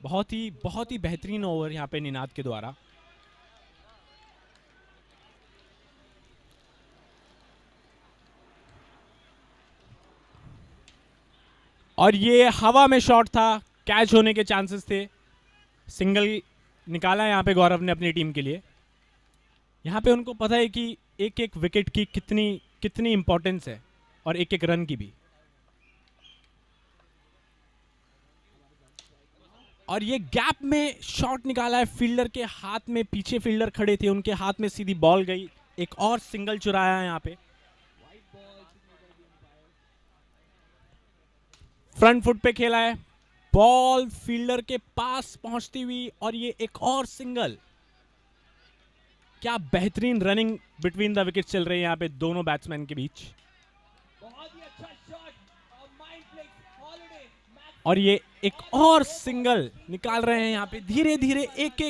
बहुत ही बेहतरीन ओवर यहाँ पे निनाद के द्वारा। और ये हवा में शॉट था, कैच होने के चांसेस थे। सिंगल निकाला यहाँ पे गौरव ने अपनी टीम के लिए। यहाँ पे उनको पता है कि एक एक विकेट की कितनी कितनी इंपॉर्टेंस है और एक एक रन की भी। और ये गैप में शॉट निकाला है फील्डर के हाथ में, पीछे फील्डर खड़े थे उनके हाथ में सीधी बॉल गई। एक और सिंगल चुराया है यहाँ पे, फ्रंट फुट पे खेला है, बॉल फील्डर के पास पहुंचती हुई और ये एक और सिंगल। क्या बेहतरीन रनिंग बिटवीन द विकेट चल रही है यहाँ पे दोनों बैट्समैन के बीच। और ये एक और सिंगल निकाल रहे हैं यहाँ पे, धीरे धीरे एक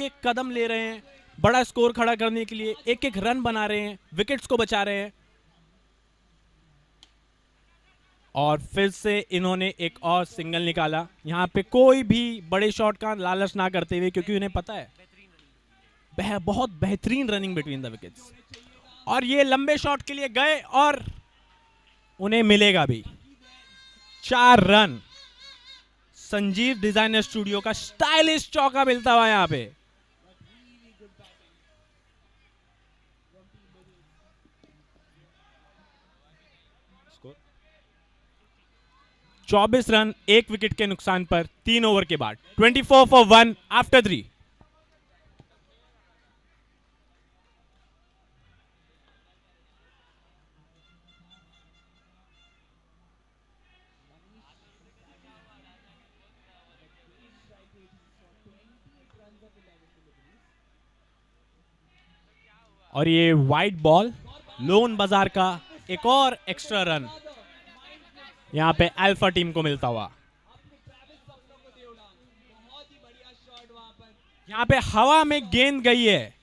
एक कदम ले रहे हैं बड़ा स्कोर खड़ा करने के लिए, एक एक रन बना रहे हैं, विकेट्स को बचा रहे हैं। और फिर से इन्होंने एक और सिंगल निकाला। यहाँ पे कोई भी बड़े शॉट का लालच ना करते हुए, क्योंकि उन्हें पता है बहुत बेहतरीन रनिंग बिटवीन द विकेट्स। और ये लंबे शॉट के लिए गए और उन्हें मिलेगा भी 4 रन। संजीव डिजाइनर स्टूडियो का स्टाइलिश चौका मिलता हुआ यहाँ पे। स्कोर 24 रन 1 विकेट के नुकसान पर 3 ओवर के बाद। 24 for 1 आफ्टर 3। और ये वाइड बॉल, लोन बाजार का एक और एक्स्ट्रा रन यहां पे अल्फा टीम को मिलता हुआ। यहां पे हवा में गेंद गई है,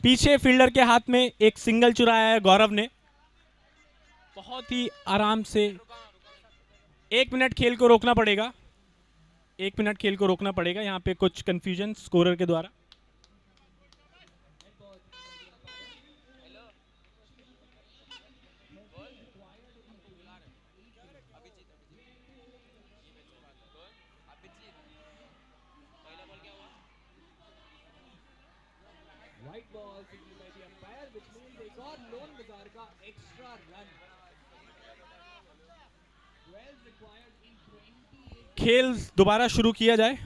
पीछे फील्डर के हाथ में एक सिंगल चुराया है गौरव ने, बहुत ही आराम से। 1 मिनट खेल को रोकना पड़ेगा, 1 मिनट खेल को रोकना पड़ेगा। यहां पे कुछ कंफ्यूजन स्कोरर के द्वारा। खेल दोबारा शुरू किया जाए।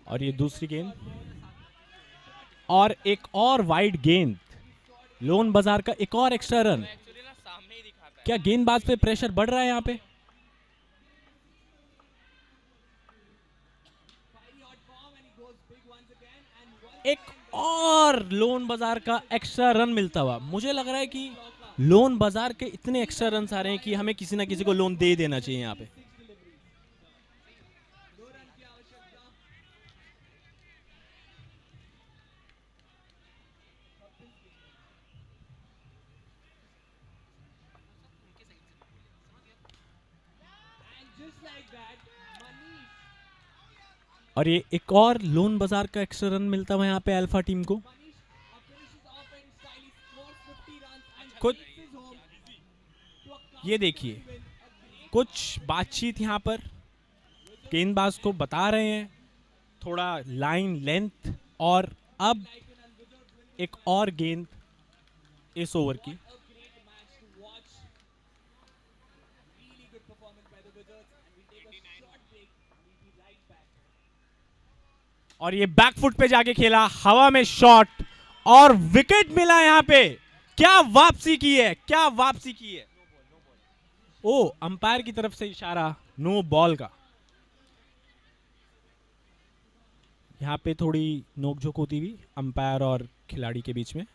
और ये दूसरी गेंद और एक और वाइड गेंद, लोन बाजार का एक और एक्स्ट्रा रन। क्या गेंदबाज पे प्रेशर बढ़ रहा है यहाँ पे? एक और लोन बाजार का एक्स्ट्रा रन मिलता हुआ। मुझे लग रहा है कि लोन बाजार के इतने एक्स्ट्रा रन आ रहे हैं कि हमें किसी ना किसी को लोन दे देना चाहिए यहाँ पे। और ये एक और लोन बाजार का एक्स्ट्रा रन मिलता हुआ यहाँ पे अल्फा टीम को। कुछ ये देखिए, कुछ बातचीत यहाँ पर गेंदबाज को बता रहे हैं, थोड़ा लाइन लेंथ। और अब एक और गेंद इस ओवर की। और ये बैकफुट पे जाके खेला, हवा में शॉट और विकेट मिला यहां पे। क्या वापसी की है, क्या वापसी की है। ओ, अंपायर की तरफ से इशारा नो बॉल का। यहां पे थोड़ी नोकझोंक होती हुई अंपायर और खिलाड़ी के बीच में।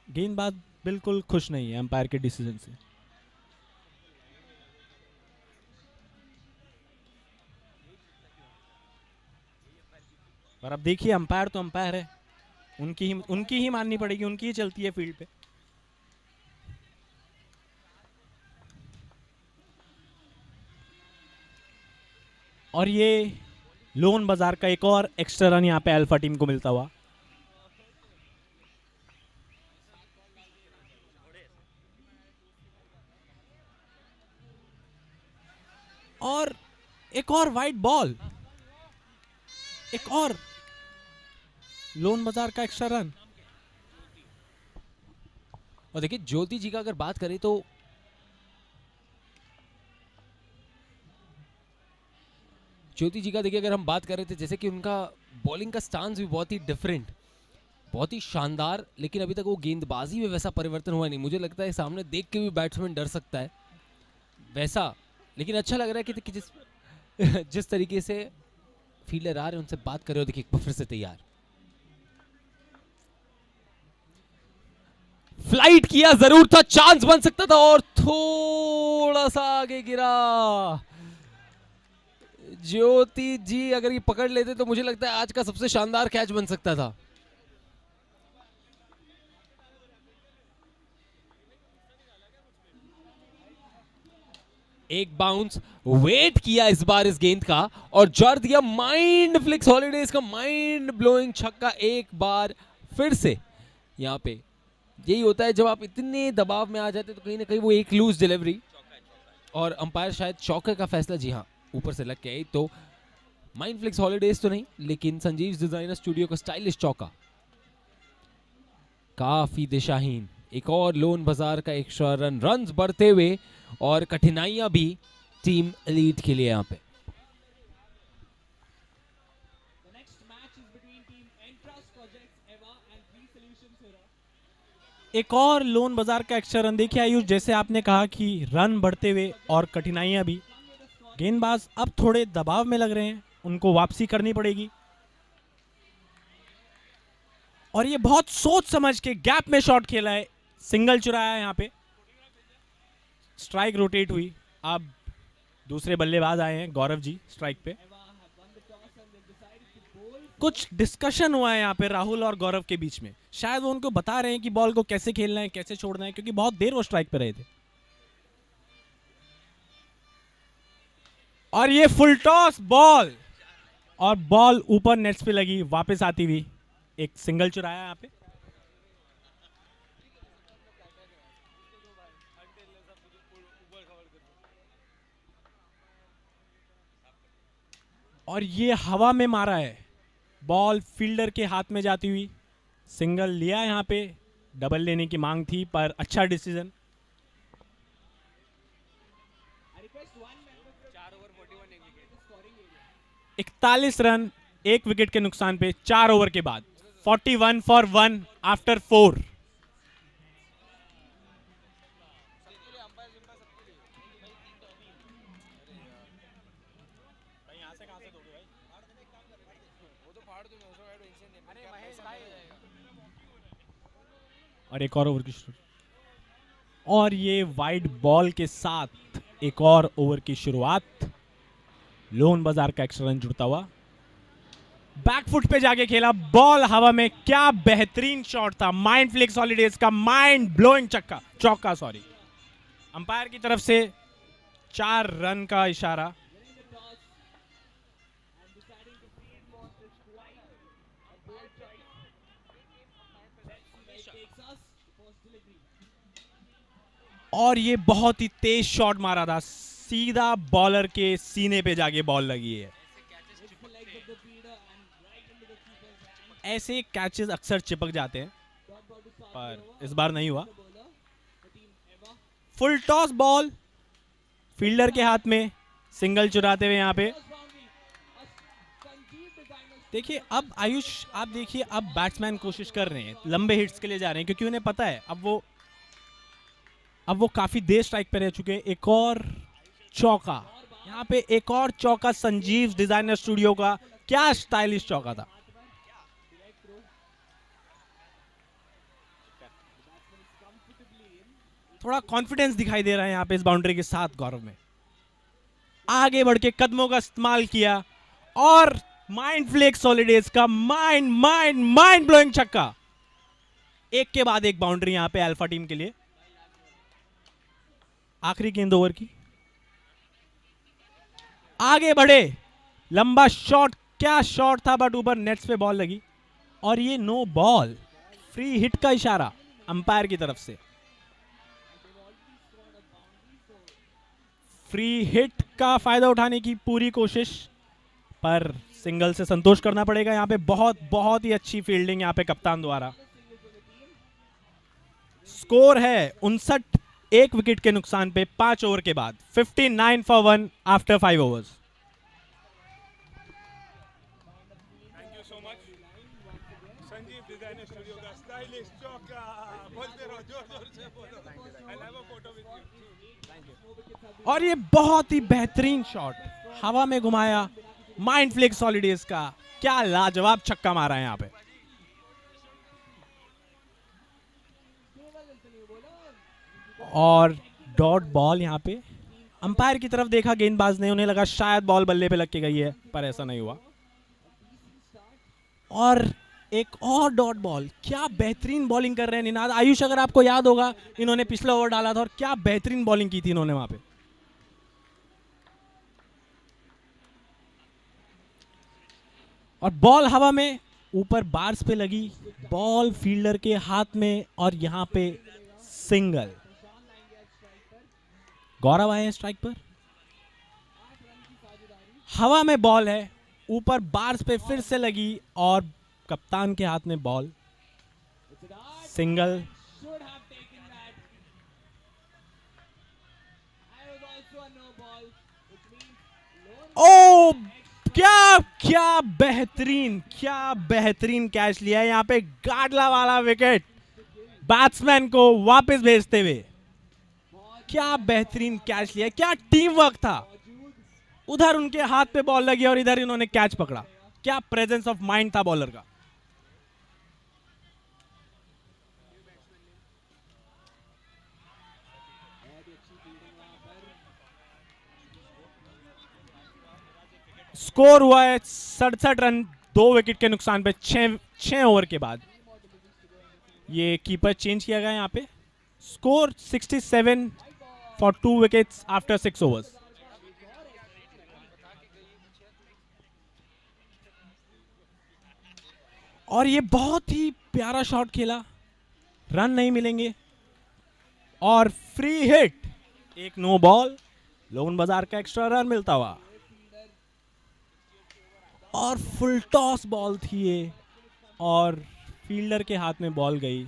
गेंदबाज बिल्कुल खुश नहीं है अंपायर के डिसीजन से। और अब देखिए अंपायर तो अंपायर है, उनकी ही माननी पड़ेगी, उनकी ही चलती है फील्ड पे। और ये लोन बाजार का एक और एक्स्ट्रा रन यहाँ पे अल्फा टीम को मिलता हुआ। और एक और वाइट बॉल, एक और लोन बाजार का एक्स्ट्रा रन। और देखिए ज्योति जी का अगर बात करें तो ज्योति जी का देखिए अगर हम बात कर रहे थे जैसे कि उनका बॉलिंग का स्टांस भी बहुत ही डिफरेंट, बहुत ही शानदार, लेकिन अभी तक वो गेंदबाजी में वैसा परिवर्तन हुआ नहीं। मुझे लगता है सामने देख के भी बैट्समैन डर सकता है वैसा, लेकिन अच्छा लग रहा है कि जिस तरीके से फील्डर आ रहे हैं उनसे बात कर रहे हो। देखिए फिर से तैयार, फ्लाइट किया, जरूर था, चांस बन सकता था और थोड़ा सा आगे गिरा। ज्योति जी अगर ये पकड़ लेते तो मुझे लगता है आज का सबसे शानदार कैच बन सकता था। एक बाउंस वेट किया इस बार इस गेंद का और जड़ दिया माइंड फ्लिक्स हॉलीडेज का माइंड ब्लोइंग छक्का एक बार फिर से। यहां पे यही होता है जब आप इतने दबाव में आ जाते तो कहीं ना कहीं वो एक लूज डिलीवरी और अंपायर शायद चौके का फैसला, जी हाँ ऊपर से लग गया, तो माइंड फ्लिक्स हॉलीडेज तो नहीं लेकिन संजीव डिजाइनर स्टूडियो का स्टाइलिश चौका काफी दिशाहीन। एक और लोन बाजार का एक्स्ट्रा रन, रन्स बढ़ते हुए और कठिनाइयां भी टीम एलीट के लिए यहां पे। एक और लोन बाजार का एक्स्ट्रा रन। देखिए आयुष, जैसे आपने कहा कि रन बढ़ते हुए और कठिनाइयां भी, गेंदबाज अब थोड़े दबाव में लग रहे हैं, उनको वापसी करनी पड़ेगी। और ये बहुत सोच समझ के गैप में शॉट खेला है, सिंगल चुराया है यहाँ पे, स्ट्राइक रोटेट हुई। अब दूसरे बल्लेबाज आए हैं गौरव जी स्ट्राइक पे। कुछ डिस्कशन हुआ है यहाँ पे राहुल और गौरव के बीच में, शायद वो उनको बता रहे हैं कि बॉल को कैसे खेलना है, कैसे छोड़ना है, क्योंकि बहुत देर वो स्ट्राइक पे रहे थे। और ये फुल टॉस बॉल, और बॉल ऊपर नेट्स पे लगी, वापस आती हुई एक सिंगल चुराया यहाँ पे। और ये हवा में मारा है, बॉल फील्डर के हाथ में जाती हुई, सिंगल लिया यहाँ पे। डबल लेने की मांग थी पर अच्छा डिसीजन। 41 रन एक विकेट के नुकसान पे 4 ओवर के बाद, 41 फॉर 1 आफ्टर 4। और एक और ओवर की शुरुआत, और ये वाइड बॉल के साथ एक और ओवर की शुरुआत। लोन बाजार का एक्स्ट्रा रन जुड़ता हुआ, बैकफुट पे जाके खेला, बॉल हवा में, क्या बेहतरीन शॉट था। माइंड फ्लिक्स हॉलीडेज का माइंड ब्लोइंग चौका सॉरी। अंपायर की तरफ से 4 रन का इशारा। और ये बहुत ही तेज शॉट मारा था, सीधा बॉलर के सीने पे जाके बॉल लगी है। ऐसे कैचेस अक्सर चिपक जाते हैं पर इस बार नहीं हुआ। फुल टॉस बॉल फील्डर के हाथ में, सिंगल चुराते हुए यहाँ पे। देखिए अब आयुष, आप देखिए अब बैट्समैन कोशिश कर रहे हैं, लंबे हिट्स के लिए जा रहे हैं, क्योंकि उन्हें पता है अब वो काफी देर स्ट्राइक पे रह चुके हैं। एक और चौका यहाँ पे, एक और चौका संजीव डिजाइनर स्टूडियो का, क्या स्टाइलिश चौका था। थोड़ा कॉन्फिडेंस दिखाई दे रहा है यहाँ पे इस बाउंड्री के साथ गौरव में। आगे बढ़ के कदमों का इस्तेमाल किया और माइंड फ्लेक्स सॉलिडेज का माइंड ब्लोइंग छक्का। एक के बाद एक बाउंड्री यहां पे अल्फा टीम के लिए। आखिरी गेंद ओवर की, आगे बढ़े, लंबा शॉट, क्या शॉट था, बट ऊपर नेट्स पे बॉल लगी और ये नो बॉल, फ्री हिट का इशारा अंपायर की तरफ से। फ्री हिट का फायदा उठाने की पूरी कोशिश, पर सिंगल से संतोष करना पड़ेगा यहां पे। बहुत ही अच्छी फील्डिंग यहां पे कप्तान द्वारा। स्कोर है 59, एक विकेट के नुकसान पे 5 ओवर के बाद। 59 for 1 after 5 overs. Thank you so much Sanjeev designer studio का स्टाइलिश चौका। बोलते रहो, जोर से बोलो। I have a photo with you. और ये बहुत ही बेहतरीन शॉट, हवा में घुमाया, माइंड फ्लेक्स सॉलिडेज का क्या लाजवाब छक्का मारा है यहां पे। और डॉट बॉल यहां पे। अंपायर की तरफ देखा गेंदबाज ने, उन्हें लगा शायद बॉल बल्ले पे लग के गई है, पर ऐसा नहीं हुआ। और एक और डॉट बॉल। क्या बेहतरीन बॉलिंग कर रहे हैं निनाद। आयुष, अगर आपको याद होगा, इन्होंने पिछला ओवर डाला था और क्या बेहतरीन बॉलिंग की थी इन्होंने वहां पे। और बॉल हवा में, ऊपर बार्स पे लगी, बॉल फील्डर के हाथ में और यहां पे सिंगल। गौरव आए हैं स्ट्राइक पर, हवा में बॉल है, ऊपर बार्स पे फिर से लगी और कप्तान के हाथ में बॉल, सिंगल। ओ क्या बेहतरीन कैच लिया है यहां पे, गाडला वाला विकेट बैट्समैन को वापस भेजते हुए। क्या बेहतरीन कैच लिया, क्या टीम वर्क था। उधर उनके हाथ पे बॉल लगी और इधर इन्होंने कैच पकड़ा। क्या प्रेजेंस ऑफ माइंड था बॉलर का। स्कोर हुआ है 67 रन, 2 विकेट के नुकसान पे 6 ओवर के बाद। ये कीपर चेंज किया गया यहां पे। Score 67 for 2 wickets after 6 overs. और ये बहुत ही प्यारा शॉट खेला, रन नहीं मिलेंगे और फ्री हिट, एक नो बॉल, लोन बाजार का एक्स्ट्रा रन मिलता हुआ। और फुल टॉस बॉल थी ये और फील्डर के हाथ में बॉल गई।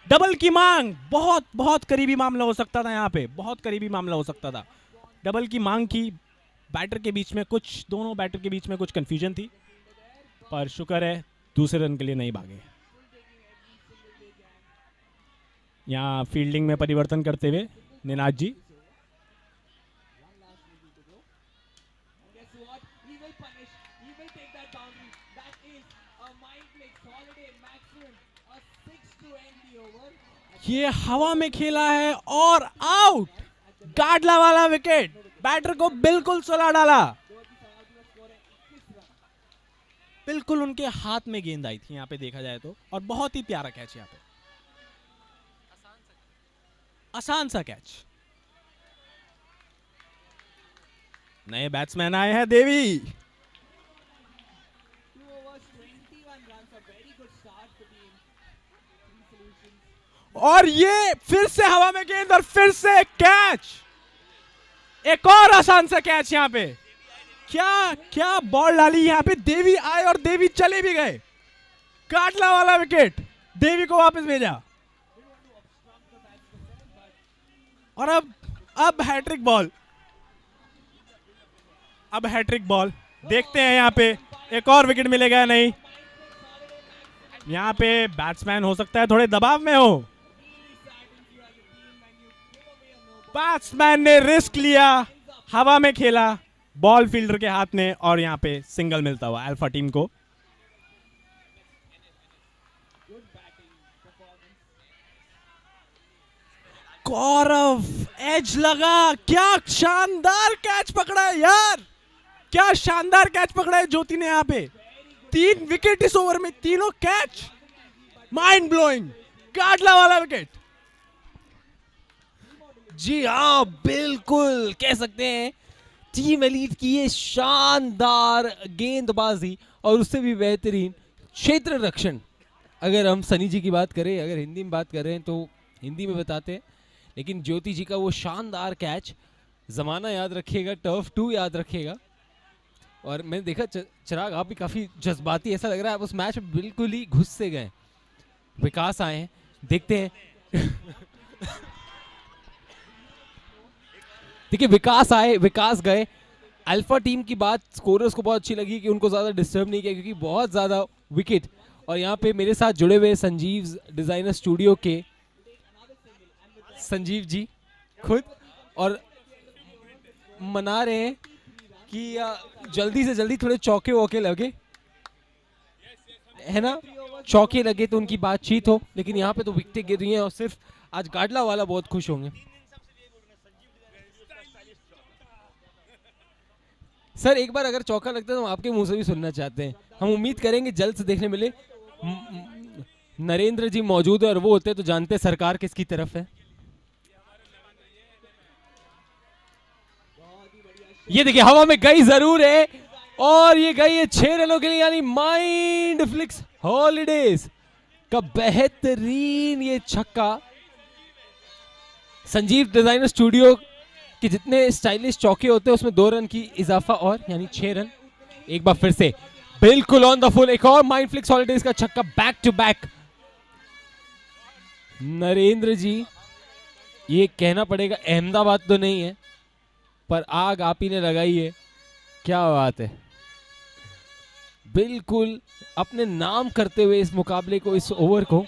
डबल की मांग, बहुत करीबी मामला हो सकता था यहां पे, बहुत करीबी मामला हो सकता था। डबल की मांग की, बैटर के बीच में कुछ, दोनों बैटर के बीच में कुछ कंफ्यूजन थी, पर शुक्र है दूसरे रन के लिए नहीं भागे। यहां फील्डिंग में परिवर्तन करते हुए निनाद जी। ये हवा में खेला है और आउट, गाडला वाला विकेट, बैटर को बिल्कुल सुला डाला। बिल्कुल उनके हाथ में गेंद आई थी यहां पे देखा जाए तो, और बहुत ही प्यारा कैच यहां पे, आसान सा कैच। नए बैट्समैन आए हैं देवी, और ये फिर से हवा में गेंद और फिर से कैच। एक और आसान सा कैच यहां पे। क्या बॉल डाली यहां पे, देवी आए और देवी चले भी गए। गाडला वाला विकेट, देवी को वापस भेजा। और अब हैट्रिक बॉल, अब हैट्रिक बॉल देखते हैं यहां पे एक और विकेट मिलेगा नहीं। यहां पे बैट्समैन हो सकता है थोड़े दबाव में हो, बैट्समैन ने रिस्क लिया, हवा में खेला, बॉल फील्डर के हाथ में और यहां पे सिंगल मिलता हुआ अल्फा टीम को। गौरव एज लगा, क्या शानदार कैच पकड़ा है यार, क्या शानदार कैच पकड़ा है ज्योति ने यहाँ पे। 3 विकेट इस ओवर में, तीनों कैच, माइंड ब्लोइंग, काटला वाला विकेट। जी हाँ, बिल्कुल कह सकते हैं टीम एलीट की ये शानदार गेंदबाजी और उससे भी बेहतरीन क्षेत्र रक्षण। अगर हम सनी जी की बात करें, अगर हिंदी में बात कर रहे हैं तो हिंदी में बताते हैं, लेकिन ज्योति जी का वो शानदार कैच, ज़माना याद रखिएगा, टर्फ 2 याद रखिएगा। और मैंने देखा चिराग आप भी काफ़ी जज्बाती, ऐसा लग रहा है आप उस मैच में बिल्कुल ही घुस से गए। विकास आए हैं, देखते हैं देखिए विकास आए, विकास गए। अल्फा टीम की बात स्कोरर्स को बहुत अच्छी लगी कि उनको ज़्यादा डिस्टर्ब नहीं किया क्योंकि बहुत ज़्यादा विकेट। और यहाँ पे मेरे साथ जुड़े हुए संजीव डिज़ाइनर स्टूडियो के संजीव जी खुद, और मना रहे हैं कि जल्दी से जल्दी थोड़े चौके वौके लगे, है ना, चौके लगे तो उनकी बातचीत हो। लेकिन यहाँ पे तो विकेटें गिर रही हैं और सिर्फ आज गाडला वाला बहुत खुश होंगे। सर एक बार अगर चौका लगता है तो हम आपके मुंह से भी सुनना चाहते हैं। हम उम्मीद करेंगे जल्द से देखने मिले। नरेंद्र जी मौजूद है और वो होते तो जानते हैं सरकार किसकी तरफ है। ये देखिए हवा में गई जरूर है और ये गई है 6 रनों के लिए, यानी माइंड फ्लिक्स हॉलीडेज का बेहतरीन ये छक्का। संजीव डिजाइनर स्टूडियो कि जितने स्टाइलिश चौके होते हैं उसमें 2 रन की इजाफा और यानी 6 रन। एक बार फिर से बिल्कुल ऑन द फुल एक और माइंड फ्लिक्स हॉलीडेज का छक्का, बैक टू बैक। नरेंद्र जी, ये कहना पड़ेगा अहमदाबाद तो नहीं है पर आग आप ही ने लगाई है, क्या बात है। बिल्कुल अपने नाम करते हुए इस मुकाबले को, इस ओवर को।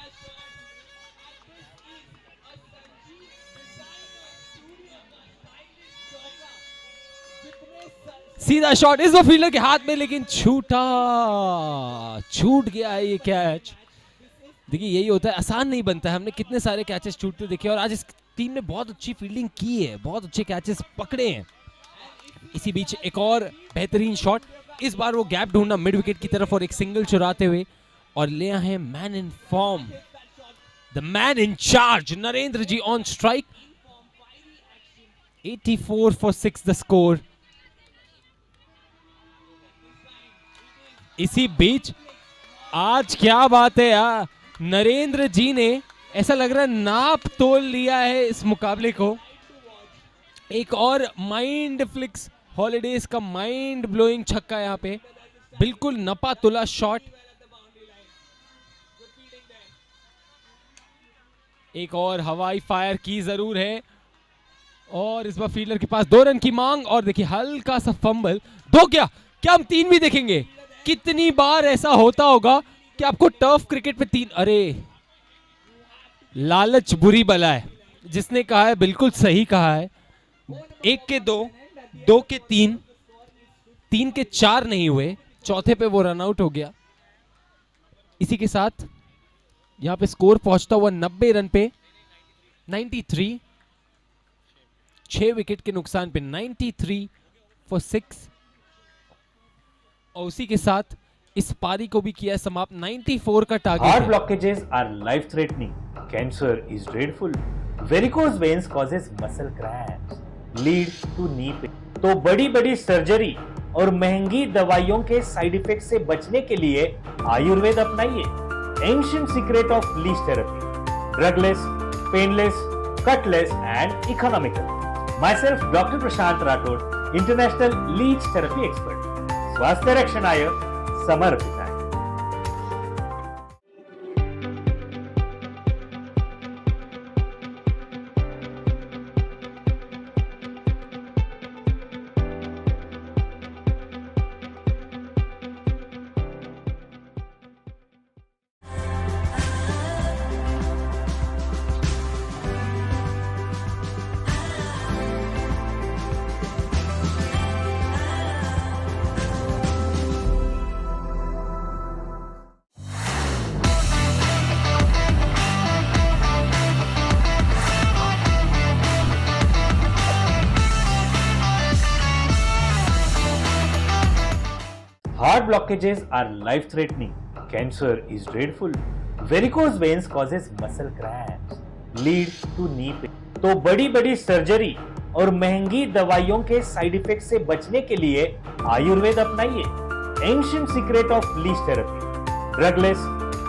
सीधा शॉट इस फील्डर के हाथ में, लेकिन छूट गया है ये कैच। देखिए यही होता है, आसान नहीं बनता है। हमने कितने सारे कैचेस छूटते देखे और आज इस टीम ने बहुत अच्छी फील्डिंग की है, बहुत अच्छे कैचेस पकड़े हैं। इसी बीच एक और बेहतरीन शॉट, इस बार वो गैप ढूंढना मिड विकेट की तरफ और एक सिंगल चुराते हुए, और ले आए man in form, the man in charge, Narendra ji on strike. 84 for 6 the score. इसी बीच आज क्या बात है यार, नरेंद्र जी ने ऐसा लग रहा है नाप तोल लिया है इस मुकाबले को। एक और माइंड फ्लिक्स हॉलीडेज का माइंड ब्लोइंग छक्का, यहाँ पे बिल्कुल नपा तुला शॉट। एक और हवाई फायर की जरूर है और इस बार फील्डर के पास 2 रन की मांग, और देखिए हल्का सा फंबल। 2 क्या हम 3 भी देखेंगे। कितनी बार ऐसा होता होगा कि आपको टर्फ क्रिकेट पे 3, अरे लालच बुरी बला है, जिसने कहा है बिल्कुल सही कहा है। 1 के 2, 2 के 3, 3 के 4 नहीं हुए, चौथे पे वो रन आउट हो गया। इसी के साथ यहां पे स्कोर पहुंचता हुआ 90 रन पे 93, 6 विकेट के नुकसान पे 93 for 6, और उसी के साथ इस पारी को भी किया समाप्त। 94 का target. Heart blockages are life threatening. Cancer is dreadful. Varicose veins causes muscle cramps, lead to knee pain. तो बड़ी बड़ी सर्जरी और महंगी दवाइयों के साइड इफेक्ट से बचने के लिए Ayurveda अपनाइए। Ancient secret of leech therapy. Drugless, painless, cutless and economical. Myself, Dr. Prashant Rathod, International Leech Therapy Expert. स्वास्थ्य रक्षणाय समर्पित। blockages are life-threatening. Cancer is dreadful. Varicose veins causes muscle cramps, lead to knee pain. तो बड़ी बड़ी surgery और महंगी दवाइयों के साइड इफेक्ट से बचने के लिए Ayurveda अपनाइए. Ancient secret of leech therapy. Drugless,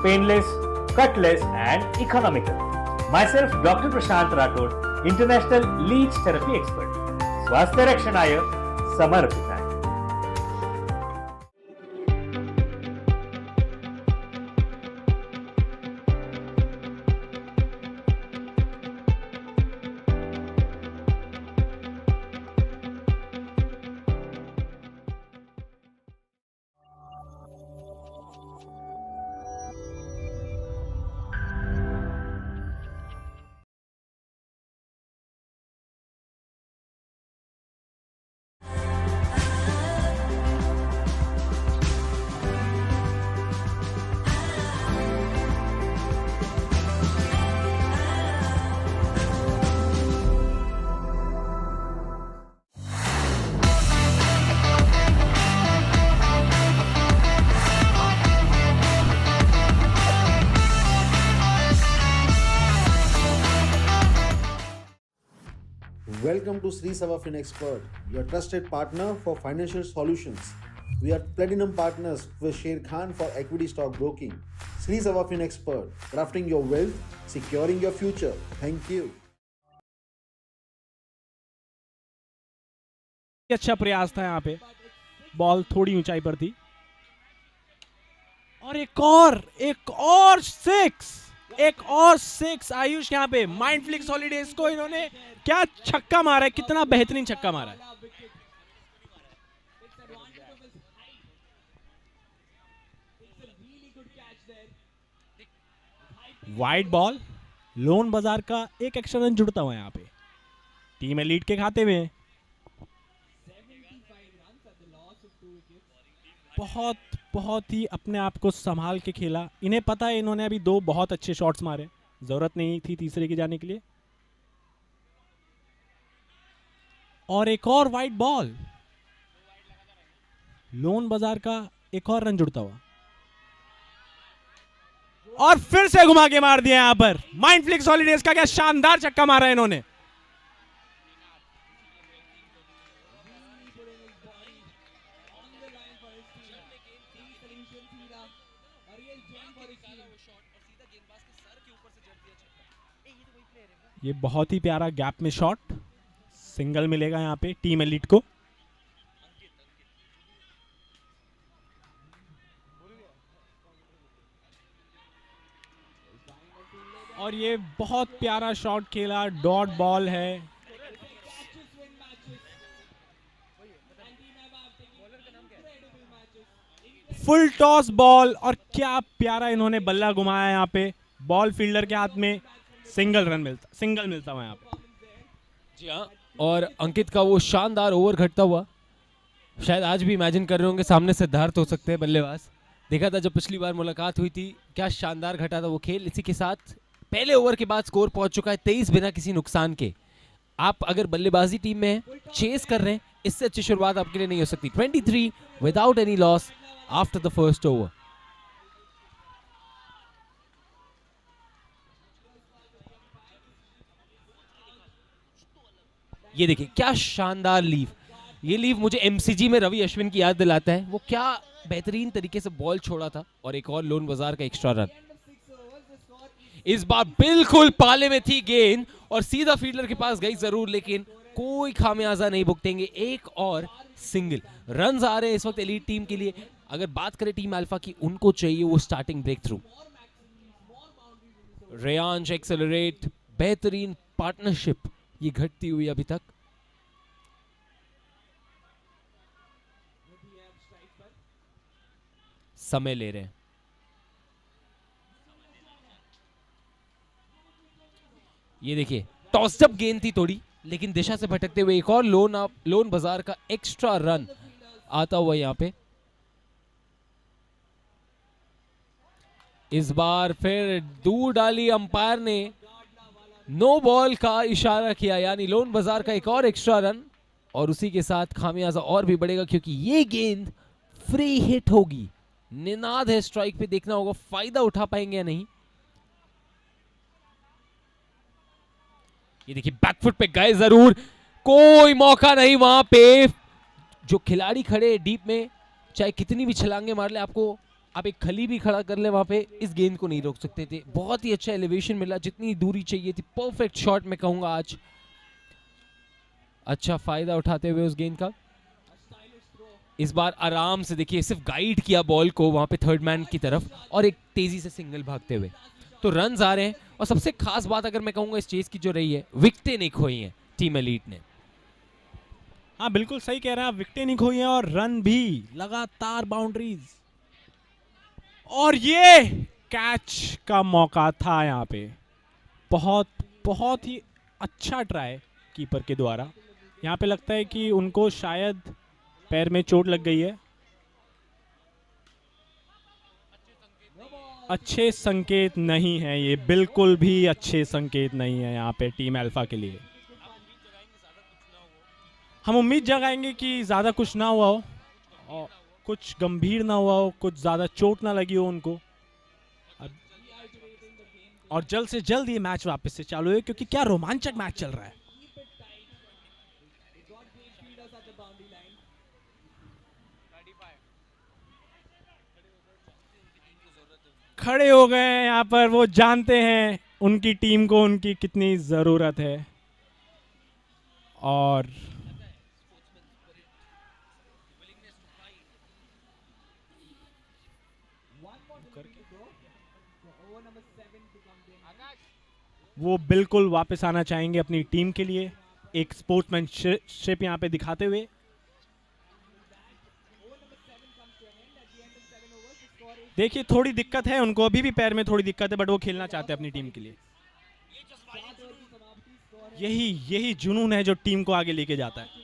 painless, cutless and economical. Myself, Dr. Prashant Rathod, International Leech Therapy Expert. स्वास्थ्य रक्षणाय समर्पिताय. Welcome to Sri Sava FinExpert, your trusted partner for financial solutions. We are platinum partners with Sher Khan for equity stock broking. Sri Sava FinExpert, crafting your wealth, securing your future. Thank you. अच्छा प्रयास था यहाँ पे. Ball थोड़ी ऊंचाई पर थी और एक और सिक्स आयुष. यहाँ पे माइंड फ्लिक्स हॉलीडेज को इन्होंने क्या छक्का मारा है, कितना बेहतरीन छक्का मारा है. वाइड बॉल, लोन बाजार का एक एक्स्ट्रा रन जुड़ता हुआ यहाँ पे. टीम है लीड के खाते में. बहुत ही अपने आप को संभाल के खेला. इन्हें पता है इन्होंने अभी 2 बहुत अच्छे शॉट्स मारे, जरूरत नहीं थी तीसरे के जाने के लिए. और एक और वाइड बॉल, लोन बाजार का एक और रन जुड़ता हुआ और फिर से घुमा के मार दिया यहां पर. माइंड फ्लिक्स हॉलीडेज का क्या शानदार छक्का मारा है इन्होंने. ये बहुत ही प्यारा गैप में शॉट, सिंगल मिलेगा यहां पे टीम एलीट को. और ये बहुत प्यारा शॉट खेला, डॉट बॉल है. फुल टॉस बॉल और क्या प्यारा इन्होंने बल्ला घुमाया यहां पे. बॉल फील्डर के हाथ में, सिंगल मिलता हुआ यहाँ पे. जी हाँ, और अंकित का वो शानदार ओवर घटता हुआ. शायद आज भी इमेजिन कर रहे होंगे सामने सिद्धार्थ हो सकते हैं बल्लेबाज. देखा था जब पिछली बार मुलाकात हुई थी, क्या शानदार घटा था वो खेल. इसी के साथ पहले ओवर के बाद स्कोर पहुंच चुका है 23 बिना किसी नुकसान के. आप अगर बल्लेबाजी टीम में हैं, चेस कर रहे हैं, इससे अच्छी शुरुआत आपके लिए नहीं हो सकती. 23 without any loss after the first over. ये देखिए क्या शानदार लीव. ये लीव मुझे एमसीजी में रवि अश्विन की याद दिलाता है. वो क्या बेहतरीन तरीके से बॉल छोड़ा था. और एक और लोन बाजार का एक्स्ट्रा रन. इस बार बिल्कुल पाले में थी गेंद और सीधा फील्डर के पास गई जरूर, लेकिन कोई खामियाजा नहीं भुगतेंगे. एक और सिंगल रन आ रहे हैं इस वक्त एलीट टीम के लिए. अगर बात करें टीम अल्फा की, उनको चाहिए वो starting breakthrough. Reyansh accelerate, बेहतरीन पार्टनरशिप ये घटती हुई अभी तक. समय ले रहे हैं. ये देखिए टॉस अप गेंद थी थोड़ी, लेकिन दिशा से भटकते हुए एक और लोन बाजार का एक्स्ट्रा रन आता हुआ यहां पे. इस बार फिर दूर डाली अंपायर ने, नो बॉल का इशारा किया, यानी लोन बाजार का एक और एक्स्ट्रा रन. और उसी के साथ खामियाजा और भी बढ़ेगा क्योंकि ये गेंद फ्री हिट होगी, निनाद है स्ट्राइक पे, देखना होगा फायदा उठा पाएंगे या नहीं। ये देखिए बैकफुट पे गए जरूर, कोई मौका नहीं वहां पे। जो खिलाड़ी खड़े डीप में, चाहे कितनी भी छलांगे मार ले, आपको आप एक खली भी खड़ा कर ले वहां पे, इस गेंद को नहीं रोक सकते थे। बहुत ही अच्छा एलिवेशन मिला, जितनी दूरी चाहिए थी, परफेक्ट शॉट मैं कहूंगा आज। अच्छा फायदा उठाते हुए उस गेंद का। इस बार आराम से देखिए, सिर्फ गाइड किया बॉल को वहां पे थर्ड मैन की तरफ, और एक तेजी से सिंगल भागते हुए तो रन्स आ रहे हैं। और सबसे खास बात अगर मैं कहूंगा इस चेस की जो रही है, विकेटें नहीं खोई हैं टीम एलीट ने। हाँ बिल्कुल सही कह रहे हैं आप, विकेटें नहीं खोई हैं और रन भी लगातार, बाउंड्रीज। और ये कैच का मौका था यहाँ पे, बहुत बहुत ही अच्छा ट्राई कीपर के द्वारा। यहाँ पे लगता है कि उनको शायद पैर में चोट लग गई है। अच्छे संकेत नहीं है ये, बिल्कुल भी अच्छे संकेत नहीं है यहाँ पे टीम अल्फा के लिए। हम उम्मीद जगाएंगे कि ज़्यादा कुछ ना हुआ हो, और कुछ गंभीर ना हुआ हो, कुछ ज़्यादा चोट ना लगी हो उनको, और जल्द से जल्द ये मैच वापस से चालू है, क्योंकि क्या रोमांचक मैच चल रहा है। खड़े हो गए हैं यहाँ पर, वो जानते हैं उनकी टीम को उनकी कितनी ज़रूरत है। और वो बिल्कुल वापस आना चाहेंगे अपनी टीम के लिए, एक स्पोर्ट्समैनशिप यहाँ पे दिखाते हुए। देखिए थोड़ी दिक्कत है उनको, अभी भी पैर में थोड़ी दिक्कत है, बट वो खेलना चाहते हैं अपनी टीम के लिए। यही जुनून है जो टीम को आगे लेके जाता है।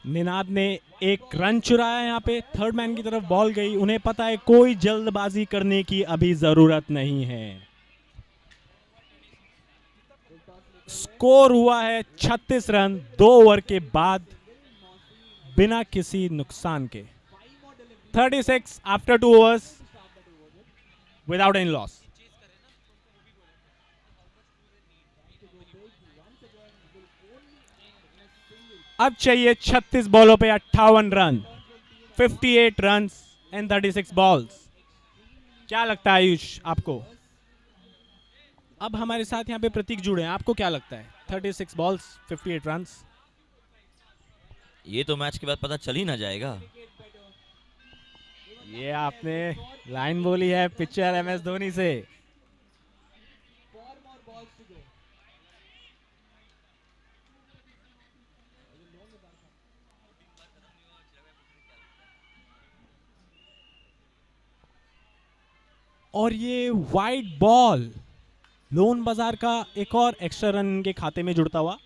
निनाद ने एक रन चुराया यहाँ पे, थर्ड मैन की तरफ बॉल गई। उन्हें पता है कोई जल्दबाजी करने की अभी जरूरत नहीं है। स्कोर हुआ है 36 रन 2 ओवर के बाद, बिना किसी नुकसान के। 36 after 2 overs without any loss. अब चाहिए 36 बॉलों पे 58 रन, 58 रन एंड 36 बॉल्स। क्या लगता है आयुष आपको? अब हमारे साथ यहाँ पे प्रतीक जुड़े हैं, आपको क्या लगता है? 36 बॉल्स 58 रन, ये तो मैच के बाद पता चल ही ना जाएगा। ये आपने लाइन बोली है पिक्चर MS धोनी से। और ये वाइड बॉल, लोन बाजार का एक और एक्स्ट्रा रन इनके खाते में जुड़ता हुआ।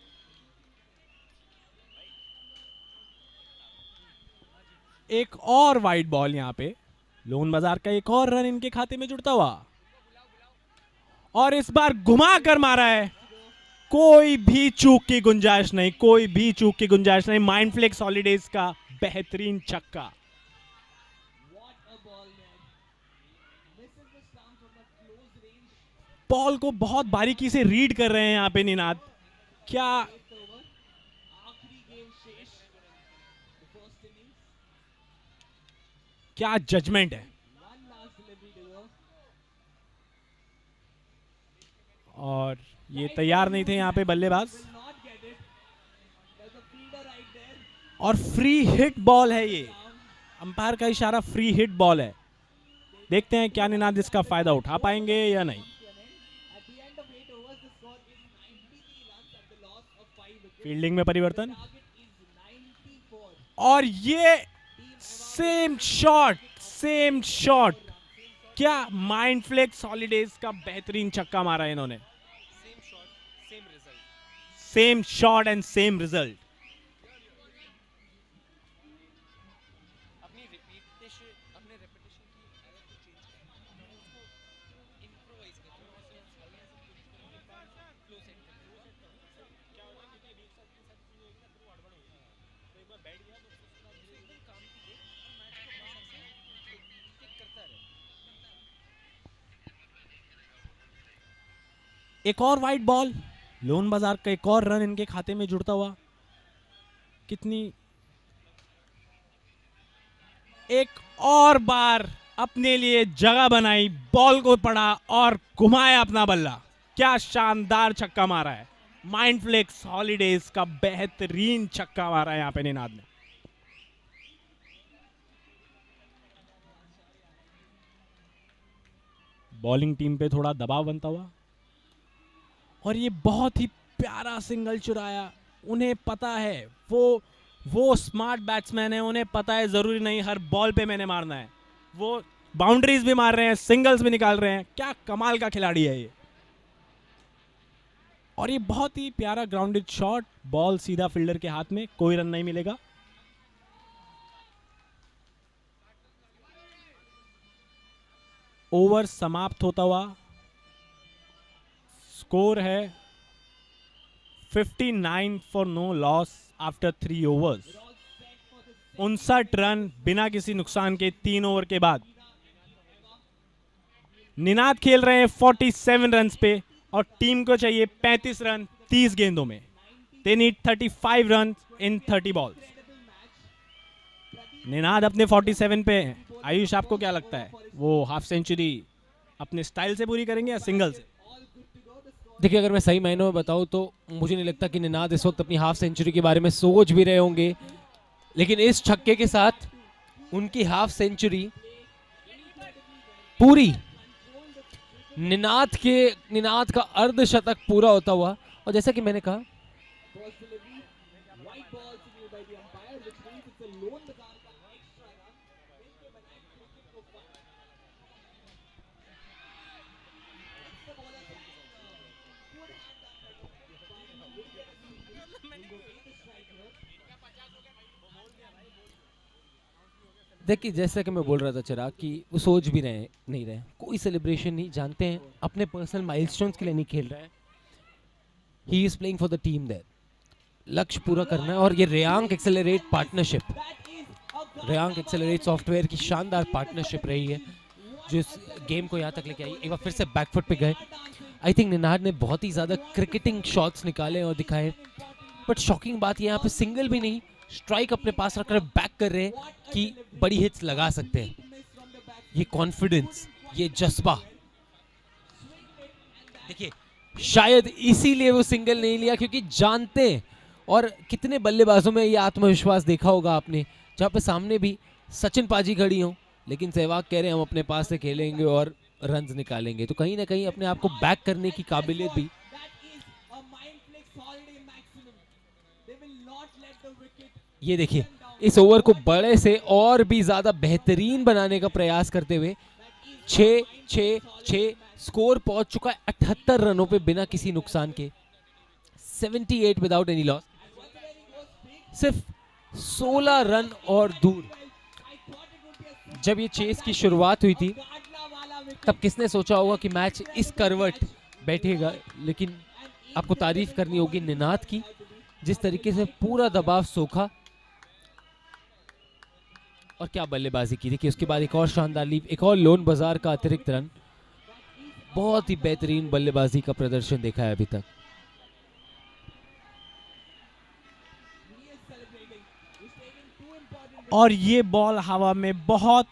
एक और वाइड बॉल यहाँ पे, लोन बाजार का एक और रन इनके खाते में जुड़ता हुआ, और इस बार घुमा कर मारा है। कोई भी चूक की गुंजाइश नहीं, कोई भी चूक की गुंजाइश नहीं। माइंडफ्लेक्स हॉलीडेज का बेहतरीन छक्का। बॉल को बहुत बारीकी से रीड कर रहे हैं यहाँ पे निनाद। क्या जजमेंट है। और ये तैयार नहीं थे यहाँ पे बल्लेबाज, और फ्री हिट बॉल है ये। अंपायर का इशारा फ्री हिट बॉल है। देखते हैं क्या निनाद इसका फायदा उठा पाएंगे या नहीं। फील्डिंग में परिवर्तन, और ये सेम शॉट। क्या माइंडफ्लेक्स हॉलीडेज का बेहतरीन छक्का मारा है इन्होंने। Same shot and same result. अपने रेपिटेशन की चेंज करना उसको इम्प्रोवाइज करना फ्लो सेट क्या होगा क्योंकि बीच साइड की सब चीज होगी ना फिर वो हड़बड़ होगी तो एक बार बैठ गया तो उसको एकदम काम की दे और मैच को बस ऐसे टिक करता रहे। एक और वाइड बॉल, लोन बाजार का एक और रन इनके खाते में जुड़ता हुआ। कितनी एक और बार अपने लिए जगह बनाई, बॉल को पड़ा और घुमाया अपना बल्ला। क्या शानदार छक्का मारा है, माइंडफ्लेक्स हॉलीडेज का बेहतरीन छक्का मारा है यहां पे निनाद ने। बॉलिंग टीम पे थोड़ा दबाव बनता हुआ और ये बहुत ही प्यारा सिंगल चुराया। उन्हें पता है, वो स्मार्ट बैट्समैन है, उन्हें पता है जरूरी नहीं हर बॉल पे मैंने मारना है। वो बाउंड्रीज भी मार रहे हैं, सिंगल्स भी निकाल रहे हैं। क्या कमाल का खिलाड़ी है ये। और ये बहुत ही प्यारा ग्राउंडेड शॉट, बॉल सीधा फील्डर के हाथ में, कोई रन नहीं मिलेगा। ओवर समाप्त होता हुआ स्कोर है 59 for no loss after 3 overs. 59 run बिना किसी नुकसान के 3 ओवर के बाद। निनाद खेल रहे हैं 47 रन पे और टीम को चाहिए 35 रन 30 गेंदों में। They need 35 run in 30 balls. Ninad अपने 47 पे हैं। आयुष, आपको क्या लगता है, वो हाफ सेंचुरी अपने स्टाइल से पूरी करेंगे या सिंगल से? देखिए, अगर मैं सही मायनों में बताऊं तो मुझे नहीं लगता कि निनाद इस वक्त अपनी हाफ सेंचुरी के बारे में सोच भी रहे होंगे, लेकिन इस छक्के के साथ उनकी हाफ सेंचुरी पूरी, निनाद का अर्धशतक पूरा होता हुआ। और जैसा कि मैंने कहा, देखिए जैसा कि मैं बोल रहा था चिराग कि वो सोच भी नहीं रहे, कोई सेलिब्रेशन नहीं, जानते हैं अपने पर्सनल माइलस्टोन्स के लिए नहीं खेल रहा है। He is playing for the team there, लक्ष्य पूरा करना है। और ये Reyank accelerate partnership, Reyank accelerate software की शानदार पार्टनरशिप रही है जो इस गेम को यहाँ तक लेके आई। एक बार फिर से बैकफुट पे गए। आई थिंक निनाद ने बहुत ही ज़्यादा क्रिकेटिंग शॉट्स निकाले और दिखाए, बट शॉकिंग बात यहाँ पे सिंगल भी नहीं, स्ट्राइक अपने पास रखकर बैक कर रहे हैं कि बड़ी हिट्स लगा सकते हैं। ये कॉन्फिडेंस, ये जज्बा, देखिए शायद इसीलिए वो सिंगल नहीं लिया, क्योंकि जानते हैं। और कितने बल्लेबाजों में ये आत्मविश्वास देखा होगा आपने, जहाँ पे सामने भी सचिन पाजी खड़ी हो, लेकिन सहवाग कह रहे हैं हम अपने पास से खेलेंगे और रन्स निकालेंगे। तो कहीं ना कहीं अपने आप को बैक करने की काबिलियत भी। ये देखिए इस ओवर को बड़े से और भी ज्यादा बेहतरीन बनाने का प्रयास करते हुए 6-6-6 स्कोर पहुंच चुका है 78 रनों पे बिना किसी नुकसान के, 78 विदाउट एनी लॉस। सिर्फ 16 रन और दूर। जब ये चेस की शुरुआत हुई थी तब किसने सोचा होगा कि मैच इस करवट बैठेगा, लेकिन आपको तारीफ करनी होगी निनाद की, जिस तरीके से पूरा दबाव सोखा और क्या बल्लेबाजी की। देखिए उसके बाद एक और शानदार लीव, एक और लोन बाजार का अतिरिक्त रन। बहुत ही बेहतरीन बल्लेबाजी का प्रदर्शन देखा है अभी तक। और ये बॉल हवा में, बहुत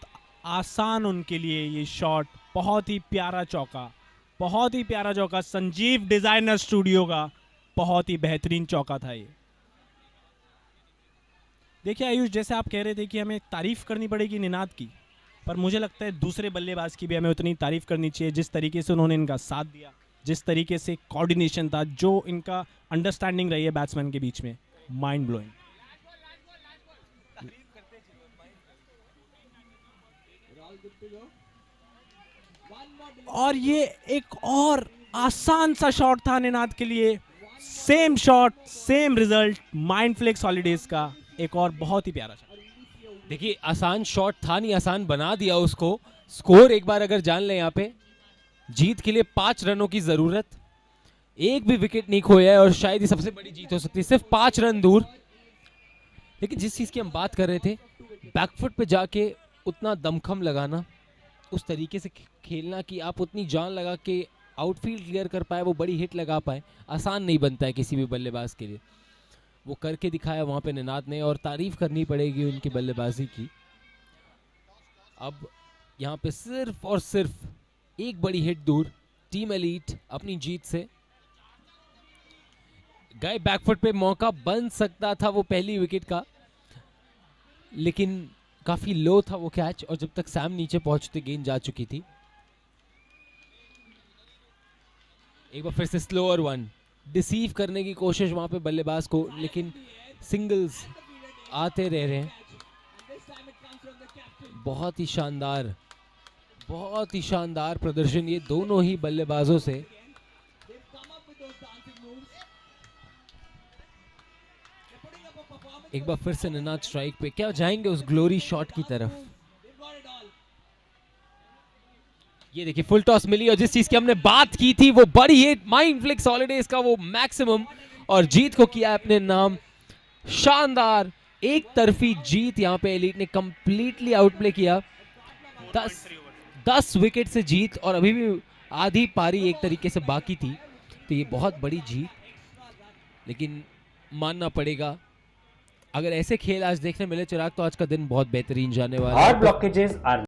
आसान उनके लिए ये शॉट, बहुत ही प्यारा चौका, बहुत ही प्यारा चौका। संजीव डिजाइनर स्टूडियो का बहुत ही बेहतरीन चौका था ये। देखिए आयुष, जैसे आप कह रहे थे कि हमें तारीफ करनी पड़ेगी निनाद की, पर मुझे लगता है दूसरे बल्लेबाज की भी हमें उतनी तारीफ करनी चाहिए। जिस तरीके से उन्होंने इनका साथ दिया, जिस तरीके से कोऑर्डिनेशन था, जो इनका अंडरस्टैंडिंग रही है बैट्समैन के बीच में, माइंड ब्लोइंग। और ये एक और आसान सा शॉट था निनाद के लिए, same shot same result, Mindflex holidays का एक और बहुत ही प्यारा शॉट। देखिए आसान शॉट था नहीं, आसान बना दिया उसको। स्कोर एक बार अगर जान लें यहाँ पे, जीत के लिए 5 रनों की जरूरत, एक भी विकेट नहीं खोया है और शायद ये सबसे बड़ी जीत हो सकती है, सिर्फ 5 रन दूर। लेकिन जिस चीज की हम बात कर रहे थे, बैकफुट पे जाके उतना दमखम लगाना, उस तरीके से खेलना कि आप उतनी जान लगा के आउटफील्ड क्लियर कर पाए, वो बड़ी हिट लगा पाए, आसान नहीं बनता है किसी भी बल्लेबाज के लिए। वो करके दिखाया वहां पे निनाद ने, और तारीफ करनी पड़ेगी उनकी बल्लेबाजी की। अब यहाँ पे सिर्फ और सिर्फ एक बड़ी हिट दूर, टीम एलीट अपनी जीत से गए। बैकफुट पे मौका बन सकता था वो पहली विकेट का, लेकिन काफी लो था वो कैच, और जब तक सैम नीचे पहुंचते गेंद जा चुकी थी। एक बार फिर से स्लोअर वन, डिसीव करने की कोशिश वहां पे बल्लेबाज को, लेकिन सिंगल्स आते रह रहे हैं। बहुत ही शानदार प्रदर्शन ये दोनों ही बल्लेबाजों से। एक बार फिर से निनाद स्ट्राइक पे, क्या जाएंगे उस ग्लोरी शॉट की तरफ? ये देखिए फुल टॉस मिली, और जिस चीज की हमने बात की थी वो बड़ी हिट, माइंड फ्लिक्स हॉलिडेज का वो मैक्सिमम, और जीत को किया अपने नाम। शानदार एक तरफी जीत यहाँ पे एलीट ने कंप्लीटली आउटप्ले किया। 10 विकेट से जीत, और अभी भी आधी पारी एक तरीके से बाकी थी, तो ये बहुत बड़ी जीत। लेकिन मानना पड़ेगा, अगर ऐसे खेल आज देखने मिले चिराग, तो आज का दिन बहुत बेहतरीन जाने वाला है। Hard blockages are